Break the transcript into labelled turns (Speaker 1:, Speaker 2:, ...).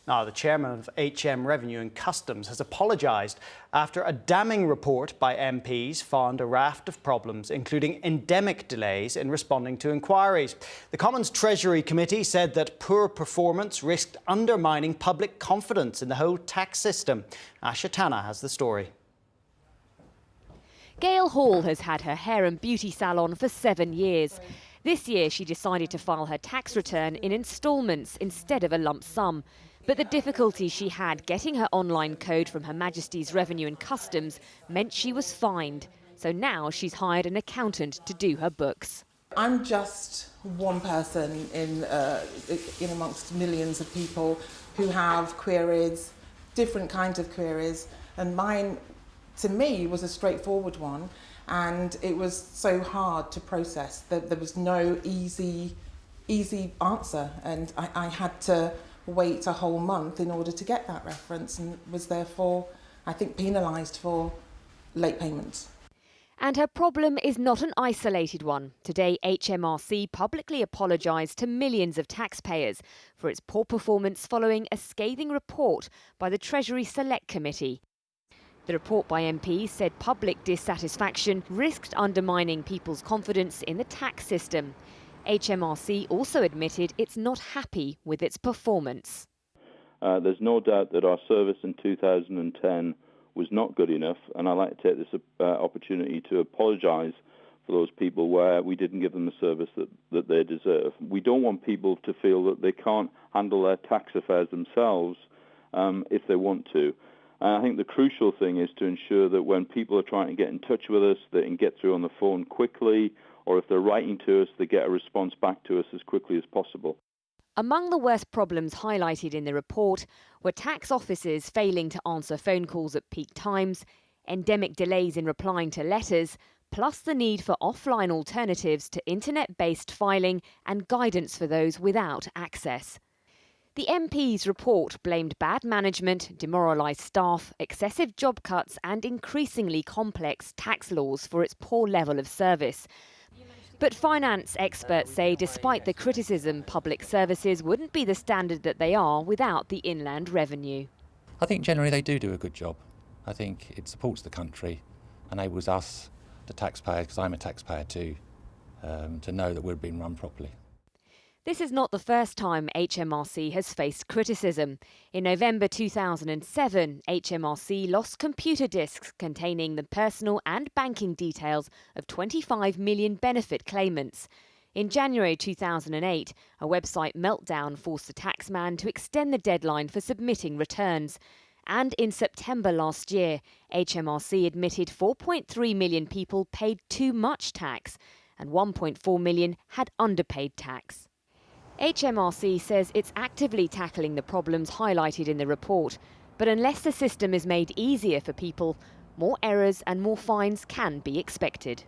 Speaker 1: Now, the chairman of HM Revenue and Customs has apologised after a damning report by MPs found a raft of problems, including endemic delays in responding to inquiries. The Commons Treasury Committee said that poor performance risked undermining public confidence in the whole tax system. Asha Tana has the story.
Speaker 2: Gail Hall has had her hair and beauty salon for 7 years. This year she decided to file her tax return in instalments instead of a lump sum. But the difficulty she had getting her online code from Her Majesty's Revenue and Customs meant she was fined. So now she's hired an accountant to do her books.
Speaker 3: I'm just one person in amongst millions of people who have queries, different kinds of queries, and mine, to me, was a straightforward one, and it was so hard to process that there was no easy answer, and I had to wait a whole month in order to get that reference, and was therefore, I think, penalised for late payments.
Speaker 2: And her problem is not an isolated one. Today, HMRC publicly apologised to millions of taxpayers for its poor performance following a scathing report by the Treasury Select Committee. The report by MPs said public dissatisfaction risked undermining people's confidence in the tax system. HMRC also admitted it's not happy with its performance.
Speaker 4: There's no doubt that our service in 2010 was not good enough, and I'd like to take this opportunity to apologise for those people where we didn't give them the service that they deserve. We don't want people to feel that they can't handle their tax affairs themselves if they want to. And I think the crucial thing is to ensure that when people are trying to get in touch with us, they can get through on the phone quickly, or if they're writing to us, they get a response back to us as quickly as possible.
Speaker 2: Among the worst problems highlighted in the report were tax offices failing to answer phone calls at peak times, endemic delays in replying to letters, plus the need for offline alternatives to internet-based filing and guidance for those without access. The MP's report blamed bad management, demoralised staff, excessive job cuts and increasingly complex tax laws for its poor level of service. But finance experts say despite the criticism, public services wouldn't be the standard that they are without the inland revenue.
Speaker 5: I think generally they do a good job. I think it supports the country, enables us, the taxpayers, because I'm a taxpayer too, to know that we're being run properly.
Speaker 2: This is not the first time HMRC has faced criticism. In November 2007, HMRC lost computer disks containing the personal and banking details of 25 million benefit claimants. In January 2008, a website meltdown forced the taxman to extend the deadline for submitting returns. And in September last year, HMRC admitted 4.3 million people paid too much tax and 1.4 million had underpaid tax. HMRC says it's actively tackling the problems highlighted in the report, but unless the system is made easier for people, more errors and more fines can be expected.